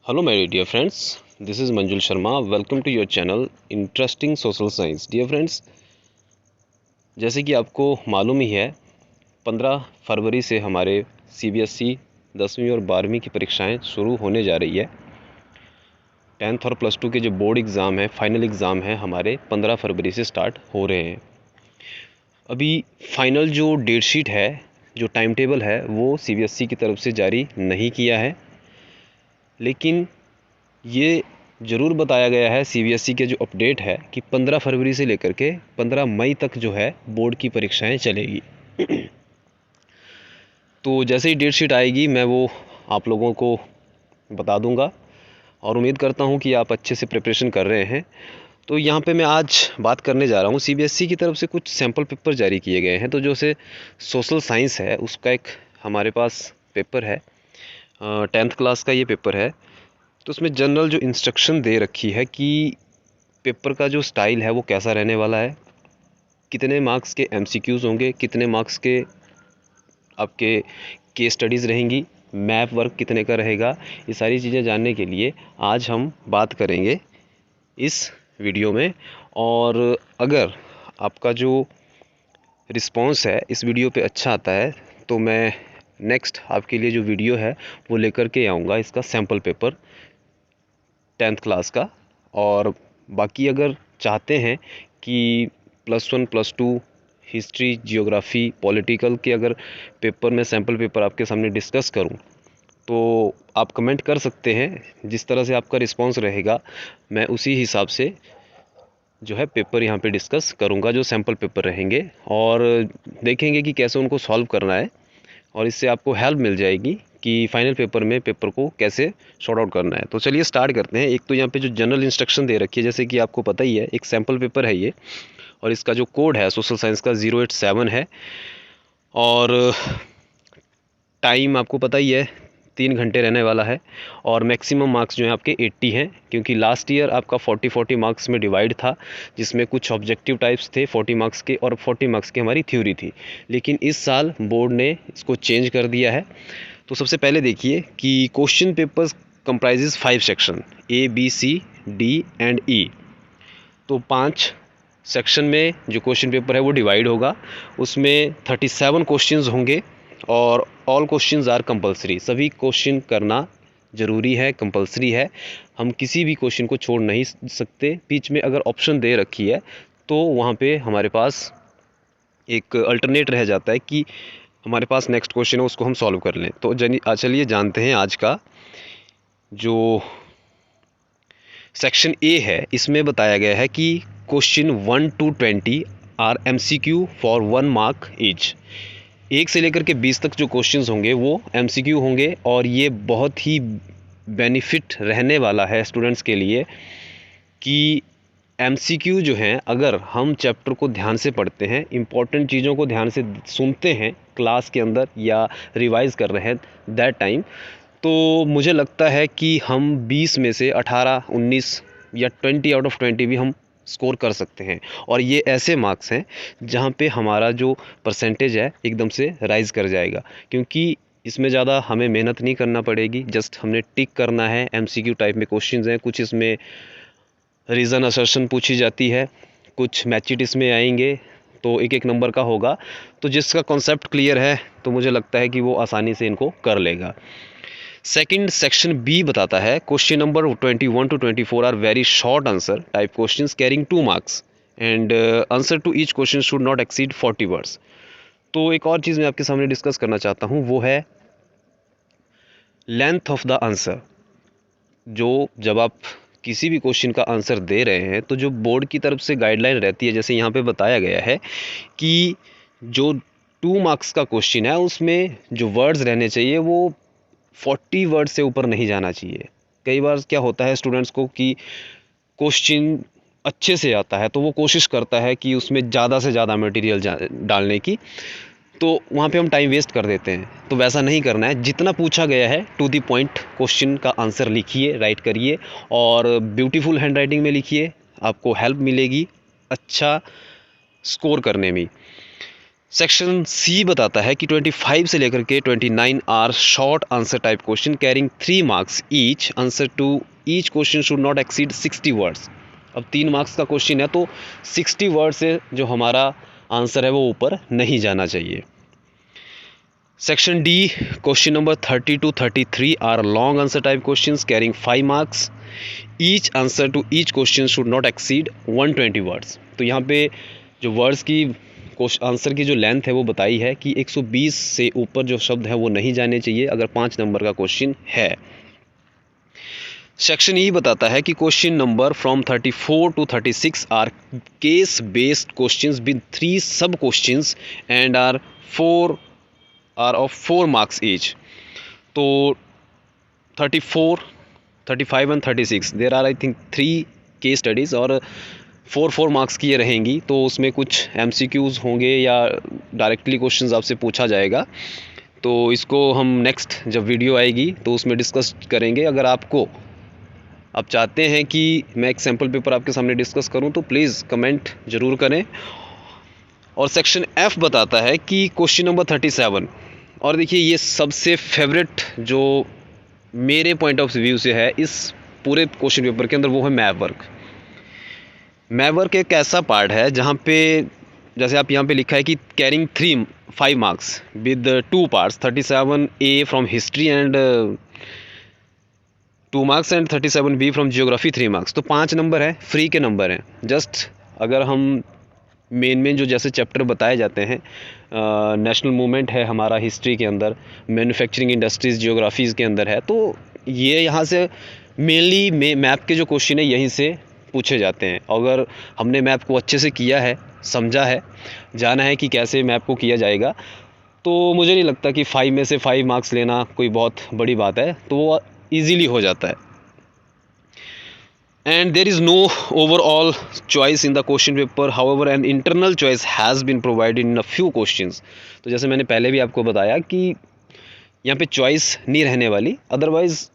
Hello my dear friends, this is Manjul Sharma. Welcome to your channel Interesting Social Science. Dear friends, जैसे कि आपको मालूम ही है 15 फरवरी से हमारे CBSE 10वीं और 12वीं की परीक्षाएं शुरू होने जा रही है। 10th और +2 के जो बोर्ड एग्ज़ाम है, फाइनल एग्ज़ाम है, हमारे 15 फरवरी से स्टार्ट हो रहे हैं। अभी फाइनल जो डेट शीट है, जो टाइम टेबल है, वो CBSE की तरफ से जारी नहीं किया है, लेकिन ये ज़रूर बताया गया है CBSE के जो अपडेट है कि 15 फरवरी से लेकर के 15 मई तक जो है बोर्ड की परीक्षाएं चलेगी। तो जैसे ही डेट शीट आएगी मैं वो आप लोगों को बता दूंगा और उम्मीद करता हूं कि आप अच्छे से प्रिपरेशन कर रहे हैं। तो यहाँ पे मैं आज बात करने जा रहा हूँ CBSE की तरफ से कुछ सैम्पल पेपर जारी किए गए हैं। तो जो से सोशल साइंस है उसका एक हमारे पास पेपर है, 10th क्लास का ये पेपर है। तो उसमें जनरल जो इंस्ट्रक्शन दे रखी है कि पेपर का जो स्टाइल है वो कैसा रहने वाला है, कितने मार्क्स के MCQs होंगे, कितने मार्क्स के आपके केस स्टडीज़ रहेंगी, मैप वर्क कितने का रहेगा। ये सारी चीज़ें जानने के लिए आज हम बात करेंगे इस वीडियो में। और अगर आपका जो रिस्पांस है इस वीडियो पे अच्छा आता है तो मैं नेक्स्ट आपके लिए जो वीडियो है वो लेकर के आऊँगा, इसका सैम्पल पेपर 10th क्लास का। और बाकी अगर चाहते हैं कि +1 +2 हिस्ट्री, जियोग्राफी, पॉलिटिकल के अगर पेपर में सैम्पल पेपर आपके सामने डिस्कस करूं तो आप कमेंट कर सकते हैं। जिस तरह से आपका रिस्पांस रहेगा मैं उसी हिसाब से जो है पेपर यहाँ पे डिस्कस करूँगा, जो सैम्पल पेपर रहेंगे, और देखेंगे कि कैसे उनको सॉल्व करना है। और इससे आपको हेल्प मिल जाएगी कि फाइनल पेपर में पेपर को कैसे शॉर्ट आउट करना है। तो चलिए स्टार्ट करते हैं। एक तो यहाँ पे जो जनरल इंस्ट्रक्शन दे रखी है, जैसे कि आपको पता ही है, एक सैम्पल पेपर है ये, और इसका जो कोड है सोशल साइंस का 087 है। और टाइम आपको पता ही है 3 घंटे रहने वाला है। और मैक्सिमम मार्क्स जो हैं आपके 80 हैं, क्योंकि लास्ट ईयर आपका 40-40 मार्क्स में डिवाइड था, जिसमें कुछ ऑब्जेक्टिव टाइप्स थे 40 मार्क्स के और 40 मार्क्स की हमारी थ्योरी थी। लेकिन इस साल बोर्ड ने इसको चेंज कर दिया है। तो सबसे पहले देखिए कि question papers comprises 5 section, A, B, C, D and E। तो 5 सेक्शन में जो क्वेश्चन पेपर है वो डिवाइड होगा। उसमें 37 क्वेश्चंस होंगे और ऑल क्वेश्चंस आर कंपलसरी। सभी क्वेश्चन करना ज़रूरी है, कंपलसरी है। हम किसी भी क्वेश्चन को छोड़ नहीं सकते। बीच में अगर ऑप्शन दे रखी है तो वहाँ पे हमारे पास एक अल्टरनेट रह जाता है कि हमारे पास नेक्स्ट क्वेश्चन है, उसको हम सॉल्व कर लें। तो चलिए जानते हैं आज का जो सेक्शन ए है। इसमें बताया गया है कि question 1 to 20 are MCQ for 1 mark each. 1 से लेकर के 20 तक जो क्वेश्चंस होंगे वो MCQ होंगे, और ये बहुत ही बेनिफिट रहने वाला है स्टूडेंट्स के लिए कि MCQ जो हैं, अगर हम चैप्टर को ध्यान से पढ़ते हैं, इंपॉर्टेंट चीज़ों को ध्यान से सुनते हैं क्लास के अंदर या रिवाइज़ कर रहे हैं दैट टाइम, तो मुझे लगता है कि हम 20 में से 18, 19 या 20 आउट ऑफ 20 भी हम स्कोर कर सकते हैं। और ये ऐसे मार्क्स हैं जहाँ पे हमारा जो परसेंटेज है एकदम से राइज़ कर जाएगा, क्योंकि इसमें ज़्यादा हमें मेहनत नहीं करना पड़ेगी। जस्ट हमने टिक करना है। MCQ टाइप में क्वेश्चंस हैं, कुछ इसमें रीज़न असर्शन पूछी जाती है, कुछ मैचिट इसमें आएंगे, तो एक एक नंबर का होगा। तो जिसका कॉन्सेप्ट क्लियर है तो मुझे लगता है कि वो आसानी से इनको कर लेगा। सेकंड सेक्शन बी बताता है question number 21 to 24 are very short answer type questions carrying 2 marks and answer to each question should not exceed 40 words. तो एक और चीज़ मैं आपके सामने डिस्कस करना चाहता हूँ, वो है लेंथ ऑफ द आंसर। जो जब आप किसी भी क्वेश्चन का आंसर दे रहे हैं तो जो बोर्ड की तरफ से गाइडलाइन रहती है, जैसे यहाँ पे बताया गया है कि जो 2 मार्क्स का क्वेश्चन है उसमें जो वर्ड्स रहने चाहिए वो 40 वर्ड से ऊपर नहीं जाना चाहिए। कई बार क्या होता है स्टूडेंट्स को कि क्वेश्चन अच्छे से आता है तो वो कोशिश करता है कि उसमें ज़्यादा से ज़्यादा मटेरियल डालने की, तो वहाँ पे हम टाइम वेस्ट कर देते हैं। तो वैसा नहीं करना है। जितना पूछा गया है टू द पॉइंट क्वेश्चन का आंसर लिखिए, राइट करिए, और ब्यूटीफुल हैंड राइटिंग में लिखिए, आपको हेल्प मिलेगी अच्छा स्कोर करने में। सेक्शन सी बताता है कि 25 से लेकर के 29 are short answer type question carrying 3 marks each. Answer to each question should not exceed 60 words. अब 3 मार्क्स का क्वेश्चन है तो 60 वर्ड से जो हमारा आंसर है वो ऊपर नहीं जाना चाहिए। Section D question number 30 to 33 are long answer type questions carrying 5 marks each. Answer to each question should not exceed 120 words. तो यहाँ पे जो वर्ड्स की आंसर की जो लेंथ है वो बताई है कि 120 से ऊपर जो शब्द है वो नहीं जाने चाहिए अगर 5 नंबर का क्वेश्चन है। सेक्शन ई बताता है कि question number from 34 to 36 are case based questions with 3 sub questions and are of 4 marks each. तो 34, 35 and 36 there are I think 3 case studies और 4 मार्क्स की ये रहेंगी। तो उसमें कुछ MCQs होंगे या डायरेक्टली क्वेश्चंस आपसे पूछा जाएगा। तो इसको हम नेक्स्ट जब वीडियो आएगी तो उसमें डिस्कस करेंगे। अगर आप चाहते हैं कि मैं एक सैम्पल पेपर आपके सामने डिस्कस करूं तो प्लीज़ कमेंट ज़रूर करें। और सेक्शन F बताता है कि क्वेश्चन नंबर 37, और देखिए ये सबसे फेवरेट जो मेरे पॉइंट ऑफ व्यू से है इस पूरे क्वेश्चन पेपर के अंदर, वो है मैप वर्क। मैप वर्क एक ऐसा पार्ट है जहाँ पे जैसे आप यहाँ पे लिखा है कि carrying 5 marks with 2 parts 37A from history and 2 marks and 37B from geography 3 marks. तो 5 नंबर है, फ्री के नंबर हैं। जस्ट अगर हम मेन जो जैसे चैप्टर बताए जाते हैं, नेशनल मूवमेंट है हमारा हिस्ट्री के अंदर, मैन्युफैक्चरिंग इंडस्ट्रीज़ जियोग्राफीज़ के अंदर है, तो ये यहाँ से मेनली मैप के जो क्वेश्चन है यहीं से पूछे जाते हैं। अगर हमने मैप को अच्छे से किया है, समझा है, जाना है कि कैसे मैप को किया जाएगा, तो मुझे नहीं लगता कि 5 में से 5 मार्क्स लेना कोई बहुत बड़ी बात है, तो वो ईज़िली हो जाता है। And there is no overall choice in the question paper. However, an internal choice has been provided in a few questions. तो जैसे मैंने पहले भी आपको बताया कि यहाँ पे चॉइस नहीं रहने वाली, अदरवाइज़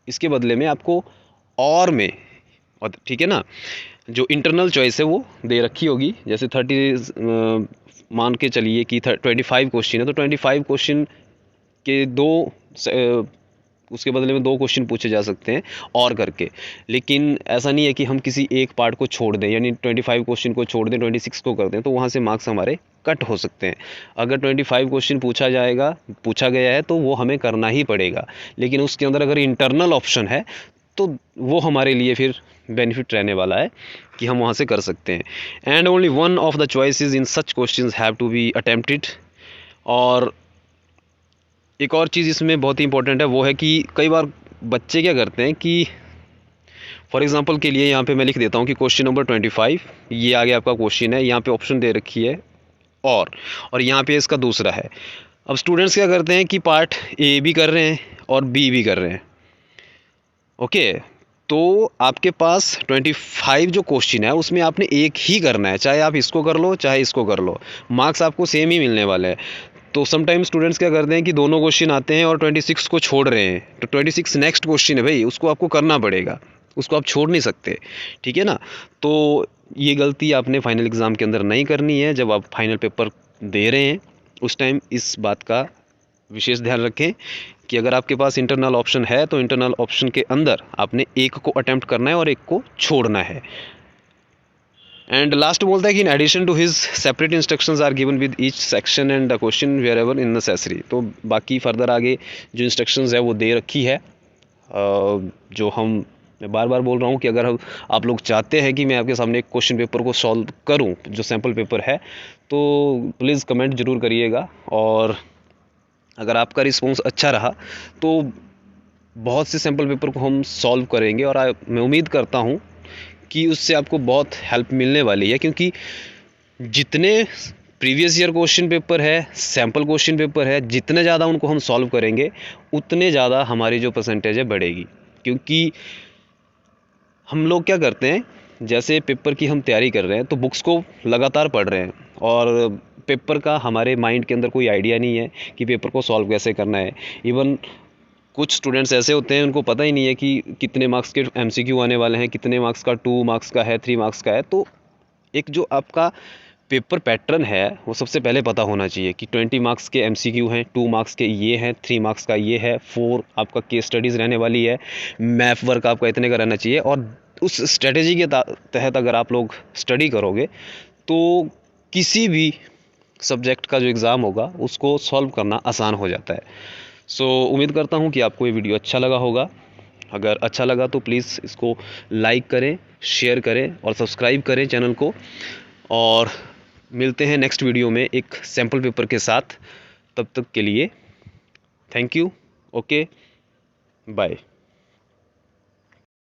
इसके बदले में आपको और ठीक है ना, जो इंटरनल चॉइस है वो दे रखी होगी। जैसे 30 मान के चलिए कि 25 क्वेश्चन है, तो 25 क्वेश्चन के उसके बदले में 2 क्वेश्चन पूछे जा सकते हैं और करके। लेकिन ऐसा नहीं है कि हम किसी एक पार्ट को छोड़ दें, यानी 25 क्वेश्चन को छोड़ दें, 26 को कर दें, तो वहाँ से मार्क्स हमारे कट हो सकते हैं। अगर 25 क्वेश्चन पूछा गया है तो वो हमें करना ही पड़ेगा। लेकिन उसके अंदर अगर इंटरनल ऑप्शन है तो वो हमारे लिए फिर बेनिफिट रहने वाला है कि हम वहाँ से कर सकते हैं। And only one of the choices in such questions have to be attempted. और एक और चीज़ इसमें बहुत ही इंपॉर्टेंट है, वो है कि कई बार बच्चे क्या करते हैं कि फॉर एग्जांपल के लिए यहाँ पे मैं लिख देता हूँ कि क्वेश्चन नंबर 25 ये आगे आपका क्वेश्चन है, यहाँ पे ऑप्शन दे रखी है और यहाँ पे इसका दूसरा है। अब स्टूडेंट्स क्या करते हैं कि पार्ट ए भी कर रहे हैं और बी भी कर रहे हैं। ओके, तो आपके पास 25 जो क्वेश्चन है उसमें आपने एक ही करना है, चाहे आप इसको कर लो चाहे इसको कर लो, मार्क्स आपको सेम ही मिलने वाले हैं। तो समटाइम स्टूडेंट्स क्या करते हैं कि दोनों क्वेश्चन आते हैं और 26 को छोड़ रहे हैं, तो 26 नेक्स्ट क्वेश्चन है भाई, उसको आपको करना पड़ेगा, उसको आप छोड़ नहीं सकते, ठीक है ना। तो ये गलती आपने फाइनल एग्ज़ाम के अंदर नहीं करनी है। जब आप फाइनल पेपर दे रहे हैं उस टाइम इस बात का विशेष ध्यान रखें कि अगर आपके पास इंटरनल ऑप्शन है तो इंटरनल ऑप्शन के अंदर आपने एक को अटेम्प्ट करना है और एक को छोड़ना है। एंड लास्ट बोलता है कि in addition to his separate instructions are given with each section and the question wherever in necessary. तो बाकी फर्दर आगे जो इंस्ट्रक्शंस है वो दे रखी है। जो मैं बार बार बोल रहा हूँ कि अगर आप लोग चाहते हैं कि मैं आपके सामने एक क्वेश्चन पेपर को सॉल्व करूँ जो सैम्पल पेपर है, तो प्लीज़ कमेंट ज़रूर करिएगा। और अगर आपका रिस्पॉन्स अच्छा रहा तो बहुत से सैम्पल पेपर को हम सॉल्व करेंगे और मैं उम्मीद करता हूँ कि उससे आपको बहुत हेल्प मिलने वाली है, क्योंकि जितने प्रीवियस ईयर क्वेश्चन पेपर है, सैम्पल क्वेश्चन पेपर है, जितने ज़्यादा उनको हम सॉल्व करेंगे उतने ज़्यादा हमारी जो परसेंटेज है बढ़ेगी। क्योंकि हम लोग क्या करते हैं, जैसे पेपर की हम तैयारी कर रहे हैं तो बुक्स को लगातार पढ़ रहे हैं और पेपर का हमारे माइंड के अंदर कोई आइडिया नहीं है कि पेपर को सॉल्व कैसे करना है। इवन कुछ स्टूडेंट्स ऐसे होते हैं उनको पता ही नहीं है कि कितने मार्क्स के MCQ आने वाले हैं, कितने मार्क्स का 2 मार्क्स का है, 3 मार्क्स का है। तो एक जो आपका पेपर पैटर्न है वो सबसे पहले पता होना चाहिए कि 20 मार्क्स के MCQ हैं, 2 मार्क्स के ये हैं, 3 मार्क्स का ये है, 4 आपका केस स्टडीज़ रहने वाली है, मैथ वर्क आपका इतने का रहना चाहिए। और उस स्ट्रेटेजी के तहत अगर आप लोग स्टडी करोगे तो किसी भी सब्जेक्ट का जो एग्ज़ाम होगा उसको सॉल्व करना आसान हो जाता है। सो उम्मीद करता हूँ कि आपको ये वीडियो अच्छा लगा होगा। अगर अच्छा लगा तो प्लीज़ इसको लाइक करें, शेयर करें और सब्सक्राइब करें चैनल को। और मिलते हैं नेक्स्ट वीडियो में एक सैम्पल पेपर के साथ। तब तक के लिए थैंक यू। Okay, bye.